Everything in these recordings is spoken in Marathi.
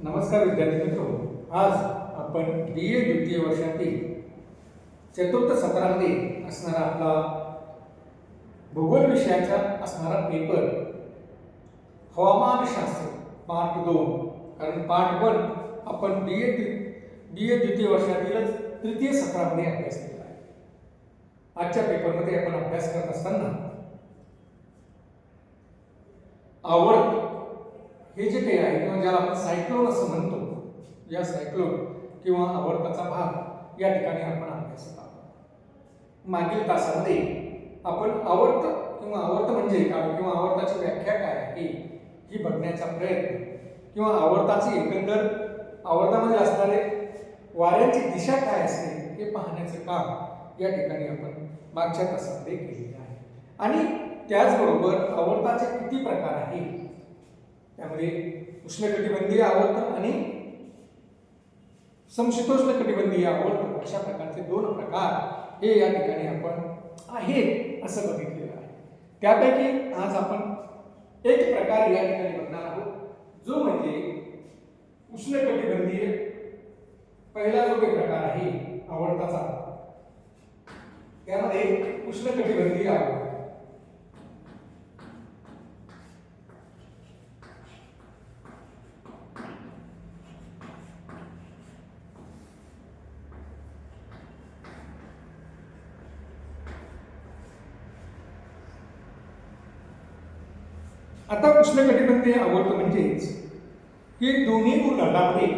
नमस्कार विद्यार्थी मित्रो, आज आपण BA द्वितीय वर्षातील चतुर्थ सत्रामध्ये असणारा आपला भूगोल विषयाचा असणारा पेपर हवामानशास्त्र पार्ट 2, कारण पार्ट 1 आपण BA द्वितीय वर्षातीलच तृतीय सत्रामध्ये अभ्यास केला आहे. आजच्या पेपरमध्ये आपण अभ्यास करत असताना आवर्त हे जे काही आहे किंवा ज्याला आपण सायक्लोन असं म्हणतो, या सायक्लोन किंवा आवर्ताचा भाग या ठिकाणी आपण अभ्यासत आहोत. मागील तासामध्ये आपण आवर्त किंवा आवर्त म्हणजे काय किंवा आवर्ताची व्याख्या काय आहे ही बघण्याचा प्रयत्न किंवा आवर्ताची एकंदर आवर्तामध्ये असणारे वाऱ्यांची दिशा काय असते हे पाहण्याचं काम या ठिकाणी आपण मागच्या तासामध्ये केलेलं आहे. आणि त्याचबरोबर आवर्ताचे किती प्रकार आहेत, त्यामध्ये उष्णकटिबंधीय आवर्त आणि समशीतोष्ण कटिबंधीय आवर्त अशा प्रकारचे दोन प्रकार हे या ठिकाणी आपण आहेत असं बघितलेलं आहे. त्यापैकी आज आपण एक प्रकार या ठिकाणी बघणार आहोत, जो म्हणजे उष्णकटिबंधीय पहिला जो काही प्रकार आहे आवर्ताचा, त्यामध्ये उष्णकटिबंधीय आवर्त. आता उष्णकटिबंधीय आवर्त म्हणजेच की दोन्ही गोलार्धामध्ये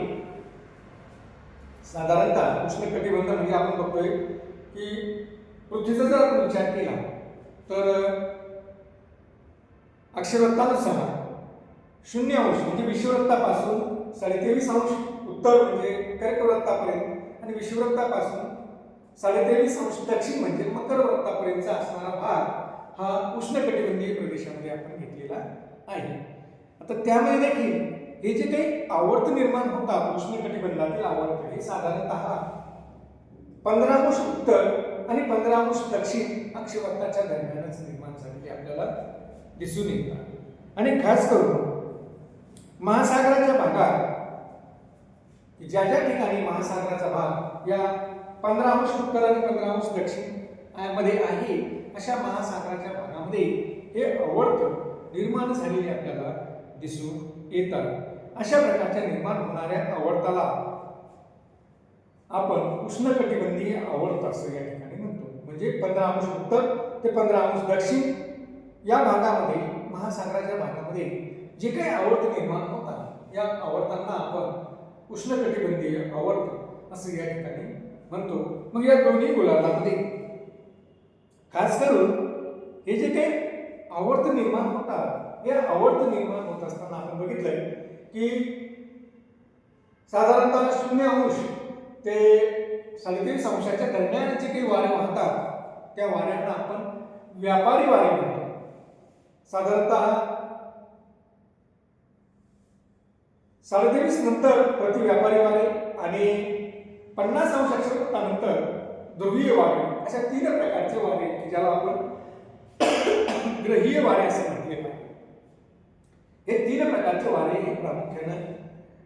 साधारणतः उष्णकटिबंध म्हणजे आपण बघतोय की पृथ्वीचा जर आपण विचार केला तर अक्षवृत्तानुसार 0 अंश म्हणजे विषुववृत्तापासून 23.5 अंश उत्तर म्हणजे कर्कवृत्तापर्यंत आणि विषुववृत्तापासून 23.5 अंश दक्षिण म्हणजे मकर वृत्तापर्यंतचा असणारा भाग हा उष्णकटिबंधीय प्रदेशामध्ये आपण घेतलेला आहे. आता त्यामध्ये देखील हे जे काही आवर्त निर्माण होतात उष्णकटिबंधातील आवर्त हे साधारणतः 15 अंश उत्तर आणि 15 अंश दक्षिण अक्षवृत्ताच्या दरम्यानच निर्माण झालेले आपल्याला दिसून येतात. आणि खास करून महासागराच्या भागात ज्या ज्या ठिकाणी महासागराचा भाग या 15 अंश उत्तर आणि 15 अंश दक्षिण मध्ये आहे अशा महासागराच्या भागामध्ये हे आवर्त निर्माण झालेले आपल्याला दिसून येतात. अशा प्रकारच्या निर्माण होणाऱ्या आवर्ताला आपण उष्णकटिबंधीय आवर्त असं या ठिकाणी म्हणतो. म्हणजे 15 अंश उत्तर ते 15 अंश दक्षिण या भागामध्ये महासागराच्या भागामध्ये जे काही आवर्त निर्माण होतात या आवर्तांना आपण उष्णकटिबंधीय आवर्त असं या ठिकाणी म्हणतो. मग या दोन्ही गोलार्धामध्ये खास करून हे जे काही आवर्त निर्माण होतात या आवर्त निर्माण होत असताना आपण बघितलंय की साधारणतः 0 अंश ते 23.5 अंशाच्या दरम्यान जे काही वारे वाहतात त्या वाऱ्यांना आपण व्यापारी वारे म्हणतो. साधारणतः 23.5 नंतर प्रति व्यापारी वारे आणि 50 अंश अक्षवृत्तानंतर ध्रुवीय वारे अशा 3 प्रकारचे वारे ज्याला आपण ग्रहीय वारे असे म्हटले आहे. हे 3 प्रकारचे वारे हे प्रामुख्याने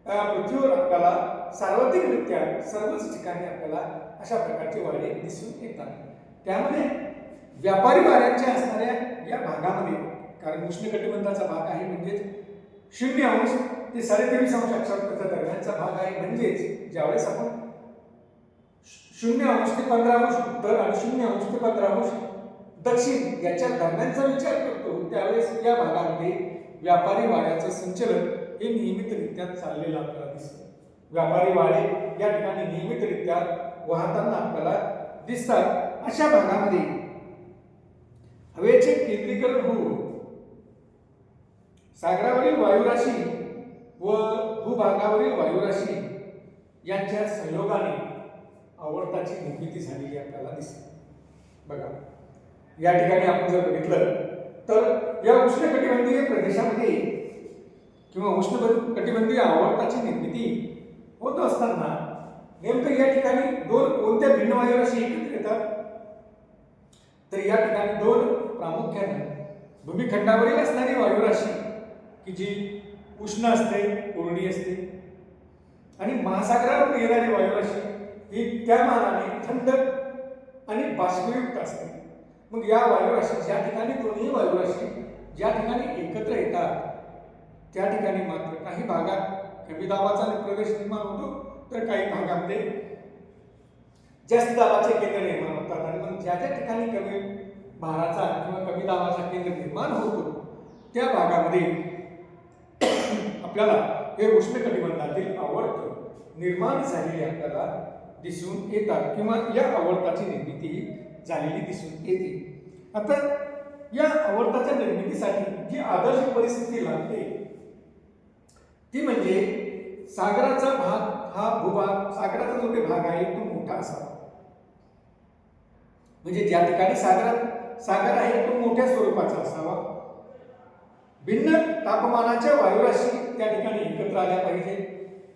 पृथ्वीवर आपल्याला सार्वत्रिकरित्या सर्वच ठिकाणी आपल्याला अशा प्रकारचे वारे दिसून येतात. त्यामध्ये व्यापारी वाऱ्यांच्या असणाऱ्या या भागामध्ये, कारण उष्णकटिबंधाचा भाग आहे म्हणजेच 0 अंश ते 23.5 अंश अक्षावृत्ताच्या दरम्यानचा भाग आहे. म्हणजेच ज्यावेळेस आपण 0 अंश ते 15 अंश उत्तर आणि 0 अंश ते 15 अंश दक्षिण याच्या दरम्यानचा विचार करतो त्यावेळेस या भागामध्ये व्यापारी वाऱ्याचं संचलन हे नियमितरित्या चाललेलं आपल्याला दिसतं. व्यापारी वारे या ठिकाणी नियमितरित्या वाहताना आपल्याला दिसतात. अशा भागामध्ये हवेचे केंद्रीकरण होऊन सागरावरील वायुराशी व भूभागावरील वायुराशी यांच्या संयोगाने आवर्ताची निर्मिती झालेली आपल्याला दिसते. बघा, या ठिकाणी आपण जर बघितलं तर या उष्णकटिबंधीय प्रदेशामध्ये किंवा उष्णकटिबंधीय आवर्ताची निर्मिती होत असताना नेमकं या ठिकाणी दोन कोणत्या भिन्न वायुराशी एकत्र येतात, तर या ठिकाणी दोन प्रामुख्याने भूमिखंडावरील असणारी वायुराशी की जी उष्ण असते, कोरडी असते, आणि महासागरावरून येणारी वायुराशी ही त्या मानाने थंड आणि बाष्पयुक्त असते. मग या वायुराशी ज्या ठिकाणी दोन्ही वायुराशी ज्या ठिकाणी एकत्र येतात त्या ठिकाणी मात्र काही भागात कमी दाबाचा प्रदेश निर्माण होतो, तर काही भागामध्ये जास्त दाबाचे केंद्र निर्माण होतात. आणि मग ज्या ज्या ठिकाणी कमी भाराचा किंवा कमी दाबाचा केंद्र निर्माण होतो त्या भागामध्ये आपल्याला हे उष्णकटिबंधातील आवर्त निर्माण झालेले आपल्याला दिसून येतात किंवा या आवर्ताची निर्मिती झालेली दिसून येते. आता या आवर्ताच्या निर्मितीसाठी जी आदर्श परिस्थिती लागते ती म्हणजे सागराचा भाग हा भूभाग, सागराचा जो काही भाग आहे तो मोठा असावा. म्हणजे ज्या ठिकाणी सागर आहे तो मोठ्या स्वरूपाचा असावा. भिन्न तापमानाच्या वायुराशी त्या ठिकाणी एकत्र आल्या पाहिजे.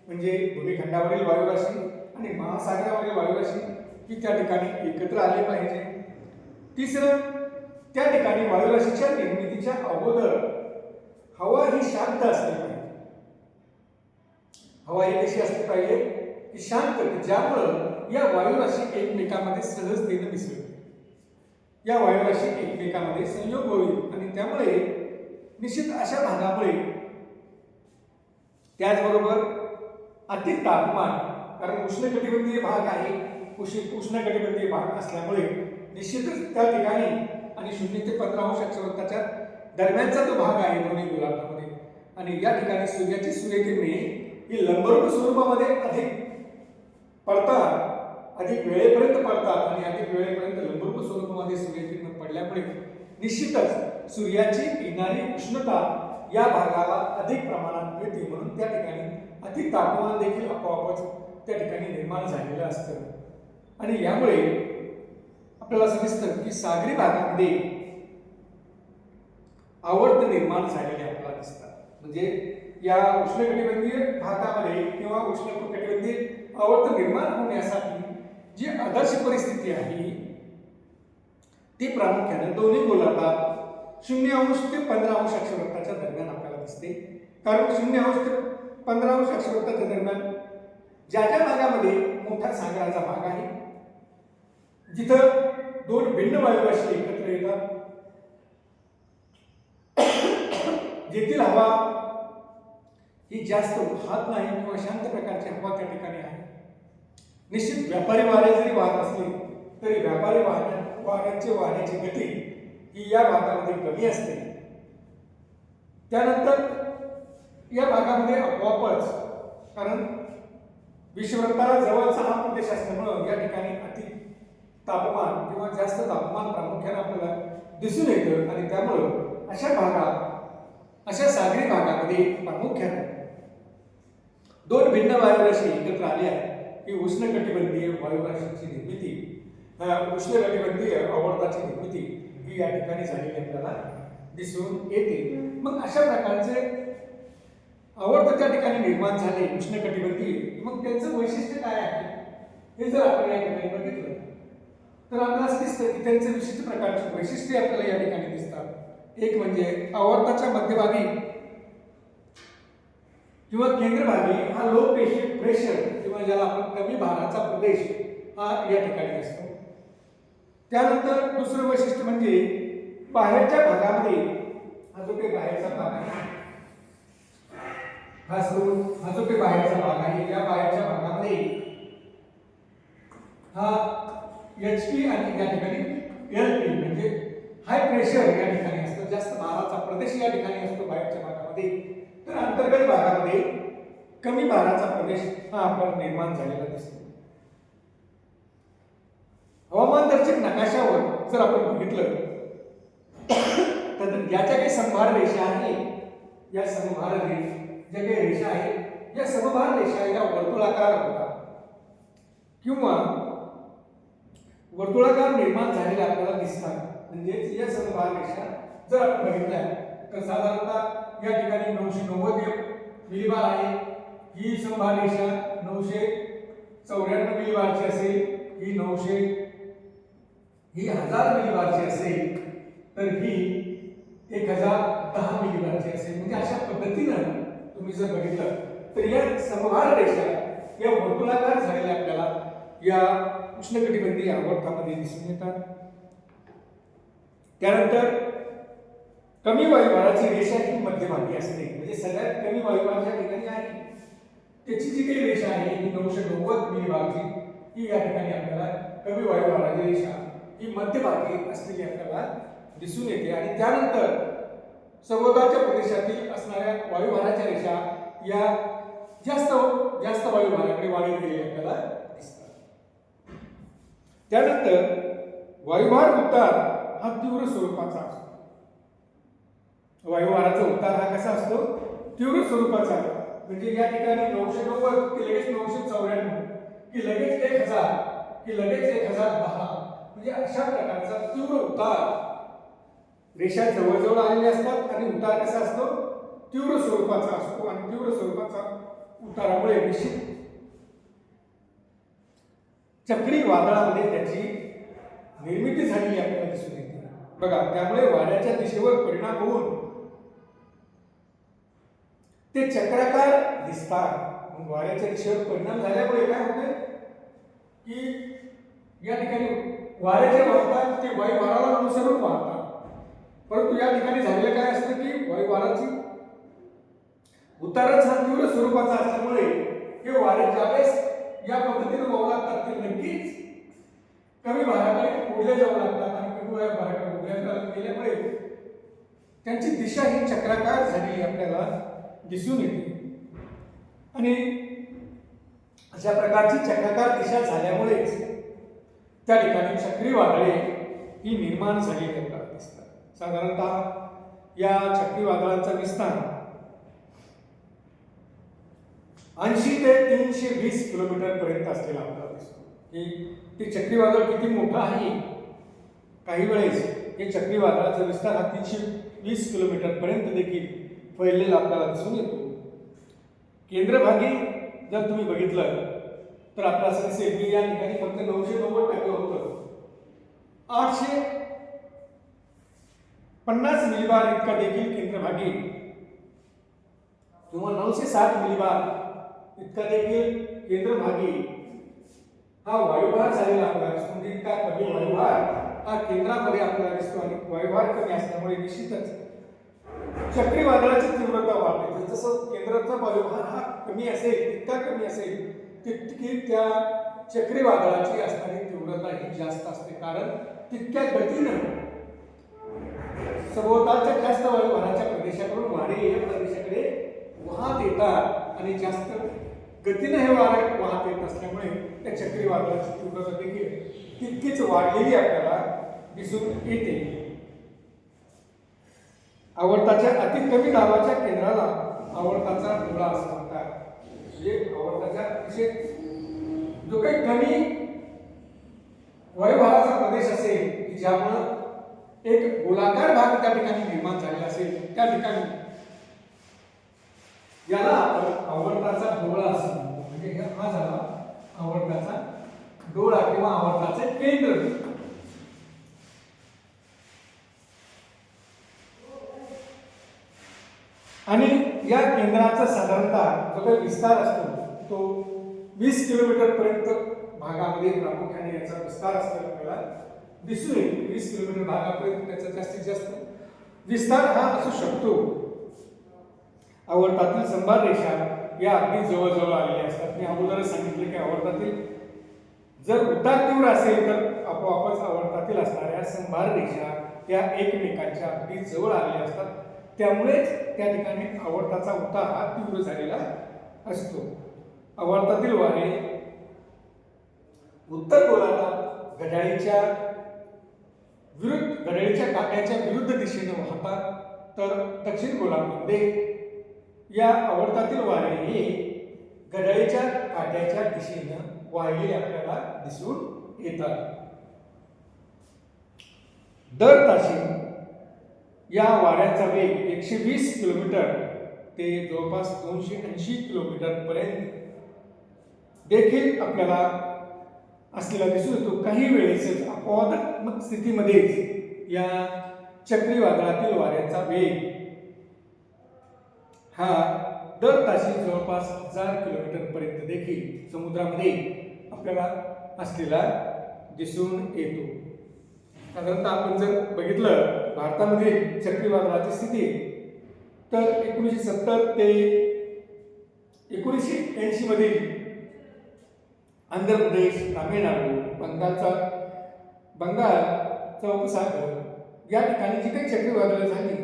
म्हणजे भूमिखंडावरील वायुराशी आणि महासागरावरील वायुराशी ही त्या ठिकाणी एकत्र आले पाहिजे. तिसरं, त्या ठिकाणी वायुराशीच्या निर्मितीच्या अगोदर हवा ही शांत असली पाहिजे. हवा ही कशी असली पाहिजे की शांत, ज्यामुळं या वायुराशी एकमेकांमध्ये सहजतेने मिसळतील, या वायुराशी एकमेकांमध्ये संयोग होईल आणि त्यामुळे निश्चित अशा भागामुळे त्याचबरोबर अति तापमान, कारण उष्णकटिबंधीय भाग आहे, उष्णकटिबंधीय भाग असल्यामुळे निश्चितच त्या ठिकाणी आणि 0 ते 15° दरम्यानचा तो भाग आहे दोन्ही गोलार्धामध्ये. आणि या ठिकाणी सूर्याची सूर्यकिरणे ही लंबरूप स्वरूपामध्ये अधिक पडतात, अधिक वेळेपर्यंत पडतात आणि अधिक वेळेपर्यंत लंबरूप स्वरूपामध्ये सूर्यकिरण पडल्यामुळे निश्चितच सूर्याची येणारी उष्णता या भागाला अधिक प्रमाणात मिळते. म्हणून त्या ठिकाणी अति तापमान देखील आपोआपच त्या ठिकाणी निर्माण झालेलं असतं. आणि यामुळे आपल्याला असं दिसतं की सागरी भागामध्ये आवर्त निर्माण झालेले आपल्याला दिसतात. म्हणजे या उष्णकटिबंधीय भागामध्ये किंवा उष्णकटिबंधीय आवर्त निर्माण होण्यासाठी जी आदर्श परिस्थिती आहे ती प्रामुख्याने दोन्ही गोलार्धात 0° ते 15° दरम्यान आपल्याला दिसते. कारण 0° ते 15° दरम्यान ज्या ज्या भागामध्ये मोठा सागराचा भाग आहे, जिथं दोन भिन्न वायुराशी एकत्र येतात, जेथील हवा ही जास्त वाहत नाही किंवा शांत प्रकारची हवा त्या ठिकाणी आहे. निश्चित व्यापारी वारे जरी वाहत असले तरी व्यापारी वाऱ्यांची वाहण्याची गती ही या भागामध्ये कमी असते. त्यानंतर या भागामध्ये आपोआपच, कारण विषुववृत्ताला जवळचा हा प्रदेश असल्यामुळे या ठिकाणी अति तापमान किंवा जास्त तापमान प्रामुख्याने आपल्याला दिसून येतं. आणि त्यामुळं अशा सागरी भागामध्ये प्रामुख्याने दोन भिन्न वायुराशी एकत्र आल्या की उष्णकटिबंधीय वायुराशीची निर्मिती, उष्णकटिबंधीय आवर्ताची निर्मिती ही या ठिकाणी झालेली आपल्याला दिसून येते. मग अशा प्रकारचे आवर्त त्या ठिकाणी निर्माण झाले उष्णकटिबंधीय, मग त्यांचं वैशिष्ट्य काय आहे हे जर आपण या ठिकाणी बघितलं तर आपल्याला असं दिसतं की त्यांचे विशिष्ट प्रकारचे वैशिष्ट्ये आपल्याला या ठिकाणी दिसतात. एक म्हणजे आवर्ताच्या मध्यभागी किंवा केंद्रभागी हा लो प्रेशर किंवा ज्याला आपण कमी भाराचा प्रदेश हा या ठिकाणी असतो. त्यानंतर दुसरं वैशिष्ट्य म्हणजे बाहेरच्या भागामध्ये हा जो काही बाहेरचा भाग आहे, खास करून हा जो काही बाहेरचा भाग आहे, या बाहेरच्या भागामध्ये हा HP आणि या ठिकाणी LP म्हणजे हाय प्रेशर या ठिकाणी असतं, जास्त भाराचा प्रदेश या ठिकाणी असतो बाहेरच्या भागामध्ये. तर अंतर्गत भागामध्ये कमी भाराचा प्रदेश हा आपल्याला निर्माण झालेला दिसतो. हवामानदर्शक नकाशावर जर आपण बघितलं तर याच्या काही समभार रेषा आहे, या समभार ज्या काही रेषा आहेत या समभार रेषा या वर्तुळाकार होतात किंवा वर्तुळाकार निर्माण झालेल्या आपल्याला दिसतात. म्हणजे या समभार रेषा जर आपण बघितल्या तर साधारणतः या ठिकाणी 990 मिलीबार आहे, ही समभार रेषा 994 मिलीबारची असेल, ही 900, ही 1000 मिलीबारची असेल, तर ही 1010 मिलीबारची असेल. म्हणजे अशा पद्धतीनं तुम्ही जर बघितलं तर या समभार रेषा या वर्तुळाकार झालेल्या आपल्याला या उष्णकटिबंधीय आवर्तामध्ये दिसून येतात. त्यानंतर कमी वायुभाराची रेषा ही मध्यभागी असते, म्हणजे सगळ्यात कमी वायुभार ज्या ठिकाणी आहे त्याची जी काही रेषा आहे ही 990 मिलीबारची, ही या ठिकाणी आपल्याला कमी वायुभाराची रेषा ही मध्यभागी असलेली आपल्याला दिसून येते. आणि त्यानंतर सभोवतालच्या प्रदेशातील असणाऱ्या वायुभाराच्या रेषा या जास्त वायुभाराकडे वाढत गेलेल्या आपल्याला दिसतात. त्यानंतर वायुभार उतार हा तीव्र स्वरूपाचा असतो. वायुभाराचा उतार हा कसा असतो? तीव्र स्वरूपाचा. म्हणजे या ठिकाणी 990 की लगेच 994 की लगेच 1000 की लगेच 1010, म्हणजे अशा प्रकारचा तीव्र उतार रेषा जवळजवळ आलेल्या असतात आणि उतार कसा असतो? तीव्र स्वरूपाचा असतो. आणि तीव्र स्वरूपाचा उतारामुळे निश्चित चक्री वादळामध्ये त्याची निर्मिती झालेली आपल्याला दिसून येते. बघा, त्यामुळे वाऱ्याच्या दिशेवर परिणाम होऊन ते चक्राकार दिसतात. वाऱ्याच्या दिशेवर परिणाम झाल्यामुळे काय होते की या ठिकाणी वारे जे वाहतात ते वायुभाराला अनुसरून वाहतात, परंतु या ठिकाणी झालेलं काय असतं की वायुभाराची उतारच हा तीव्र स्वरूपाचा असल्यामुळे हे वारे ज्यावेळेस या पद्धतीने वाहू लागतात ते नक्कीच कमी भाराकडे ओढले जाऊ लागतात. आणि कमी भाराकडे ओढल्या गेल्यामुळे त्यांची दिशा ही चक्राकार झालेली आपल्याला दिसून येते. आणि अशा प्रकारची चक्राकार दिशा झाल्यामुळेच त्या ठिकाणी चक्रीवादळे ही निर्माण झालेली आपल्याला दिसतात. साधारणतः या चक्रीवादळांचा विस्तार 80 ते 320 किलोमीटर पर्यंत असलेला आपल्याला दिसतो. की ते चक्रीवादळ किती मोठं आहे. काही वेळेस हे चक्रीवादळाचा विस्तार हा 320 किलोमीटर पर्यंत देखील फैललेला आपल्याला दिसून येतो. केंद्रभागी जर तुम्ही बघितलं तर आपल्याला असं दिसेल की या ठिकाणी फक्त 990 होतं. 850 मिलीबार इतका देखील केंद्रभागी किंवा 960 मिलीबार इतका देखील केंद्रभागी हा वायुभार झालेला आपल्याला दिसतो. म्हणजे इतका कमी वायुभार हा केंद्रामध्ये आपल्याला दिसतो. आणि वायुभार कमी असल्यामुळे निश्चितच चक्रीवादळाची तीव्रता वाढते. जसं केंद्राचा वायुभार हा कमी असेल, इतका कमी असेल तितकी त्या चक्रीवादळाची असणारी तीव्रता ही जास्त असते. कारण तितक्या गतीनं सभोवतालच्या जास्त वायुभाराच्या प्रदेशाकडून वारे या प्रदेशाकडे वाहत येतात आणि जास्त गतीनं हे वारे वाहत येत असल्यामुळे त्या चक्रीवादळाची तीव्रता देखील तितकीच वाढलेली आपल्याला दिसून येते. आवर्ताच्या अति कमी दाबाच्या केंद्राला आवर्ताचा डोळा असं म्हणतात. म्हणजे आवर्ताच्या अतिशय जो काही कमी वायुभाराचा प्रदेश असेल की ज्यामुळं एक गोलाकार भाग त्या ठिकाणी निर्माण झालेला असेल त्या ठिकाणी याला आपण आवर्ताचा डोळा असं म्हणतो. म्हणजे हा झाला आवर्ताचा डोळा किंवा आवर्ताचे केंद्र. आणि या केंद्राचा साधारणतः जो काही विस्तार असतो तो 20 किलोमीटर पर्यंत भागामध्ये प्रामुख्याने याचा विस्तार असतो आपल्याला दिसून येईल. 20 किलोमीटर भागापर्यंत त्याचा जास्तीत जास्त विस्तार हा असू शकतो. आवर्तातील संभार रेषा या अगदी जवळजवळ आलेल्या असतात. मी अगोदरच सांगितले की आवर्तातील जर उतार तीव्र असेल तर आपोआपच आवर्तातील असणाऱ्या संभार रेषा या एकमेकांच्या अगदी जवळ आलेल्या असतात. त्यामुळेच त्या ठिकाणी आवर्ताचा उतार हा तीव्र झालेला असतो. आवर्तातील वारे उत्तर गोलार्धात घड्याळीच्या काट्याच्या विरुद्ध दिशेने वाहतात, तर दक्षिण गोलार्धामध्ये या आवर्तातील वारे हे घड्याळीच्या काट्याच्या दिशेने वाहिलेले आपल्याला दिसून येतात. दर ताशी या वाऱ्याचा वेग 120 किलोमीटर ते जवळपास 280 किलोमीटर पर्यंत देखील आपल्याला असलेला दिसून येतो. काही वेळेस अपवादात्मक स्थितीमध्येच या चक्रीवादळातील वाऱ्याचा वेग हा दर ताशी जवळपास 1000 किलोमीटर पर्यंत देखील समुद्रामध्ये आपल्याला असलेला दिसून येतो. साधारणतः आपण जर बघितलं भारतामध्ये चक्रीवादळाची स्थिती तर 1970 ते 1980 मध्ये आंध्र प्रदेश, तामिळनाडू, बंगालचा उपसागर या ठिकाणी जी काही चक्रीवादळं झाली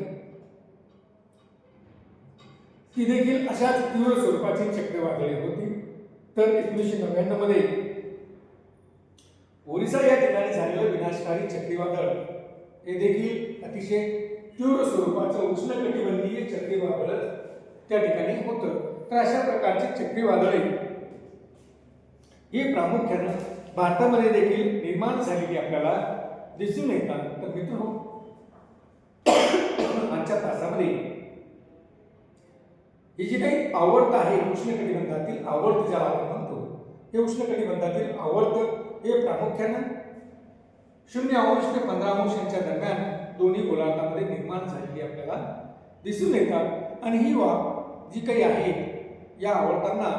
ती देखील अशाच तीव्र स्वरूपाची चक्रीवादळे होती. तर 1999 मध्ये ओरिसा या ठिकाणी झालेलं विनाशकारी चक्रीवादळ हे देखील अतिशय तीव्र स्वरूपाचं उष्णकटिबंधीय चक्रीवादळ त्या ठिकाणी होतं. तर अशा प्रकारची चक्रीवादळे ही प्रामुख्याने भारतामध्ये देखील निर्माण झालेली आपल्याला दिसून येतात. तर मित्रांनो, आजच्या तासामध्ये ही जी काही आवर्त आहे उष्णकटिबंधातील आवर्त ज्याला आपण म्हणतो, हे उष्णकटिबंधातील आवर्त हे प्रामुख्याने 0° ते 15° यांच्या दरम्यान दोन्ही गोलार्धामध्ये निर्माण झालेली आपल्याला दिसून येतात. आणि ही जी काही आहे या आवर्तांना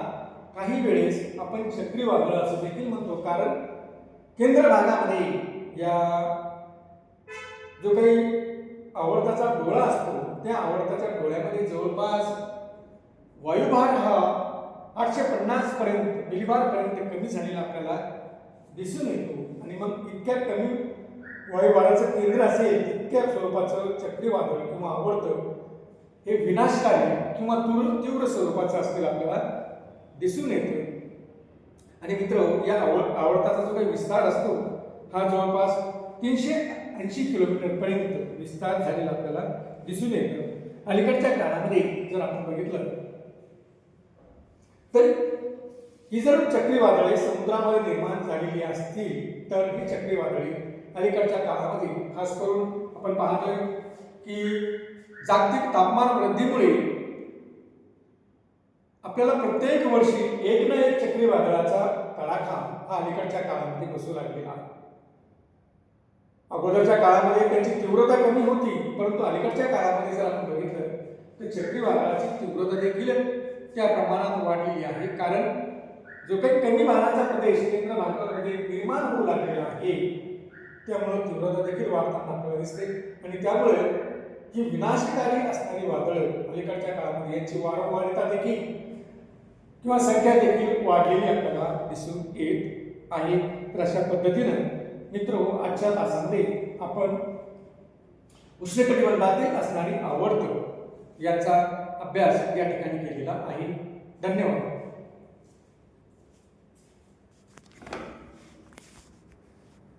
काही वेळेस आपण चक्रीवादळ असं देखील म्हणतो, कारण केंद्र भागामध्ये या जो काही आवर्ताचा डोळा असतो त्या आवर्ताच्या डोळ्यामध्ये जवळपास वायुभार हा 850 पर्यंत मिलीबार पर्यंत कमी झालेला आपल्याला दिसून येतो. आणि मग इतक्या कमी वायुभाराचं केंद्र असेल इतक्या स्वरूपाचं चक्रीवादळ किंवा आवर्त हे विनाशकारी किंवा तीव्र स्वरूपाचं असलेलं आपल्याला दिसून येतं. आणि मित्र, या आवर्ताचा जो काही विस्तार असतो हा जवळपास 380 किलोमीटर पर्यंत विस्तार झालेला आपल्याला दिसून येतं. अलीकडच्या काळामध्ये जर आपण बघितलं तर ही जर चक्रीवादळे समुद्रामध्ये निर्माण झालेली असतील तर ही चक्रीवादळे अलीकडच्या काळामध्ये खास करून आपण पाहतोय की जागतिक तापमान वृद्धीमुळे आपल्याला प्रत्येक वर्षी एक ना एक चक्रीवादळाचा तडाखा हा अलीकडच्या काळामध्ये बसू लागलेला आहे. अगोदरच्या काळामध्ये त्याची तीव्रता कमी होती, परंतु अलीकडच्या काळामध्ये जर आपण बघितलं तर चक्रीवादळाची तीव्रता देखील त्या प्रमाणात वाढलेली आहे. कारण जो काही कमी भाराचा प्रदेश केंद्र भागामध्ये निर्माण होऊ लागलेला आहे त्यामुळे तीव्रता देखील वाढताना आपल्याला दिसते. आणि त्यामुळे ही विनाशकारी असणारी वादळं अलीकडच्या काळामध्ये यांची वारंवारता देखील किंवा संख्या देखील वाढलेली आपल्याला दिसून येत आहे. तर अशा पद्धतीनं मित्र, आजच्या तासामध्ये आपण उष्णकटिबंधातील असणारी आवर्त याचा अभ्यास या ठिकाणी केलेला आहे. धन्यवाद.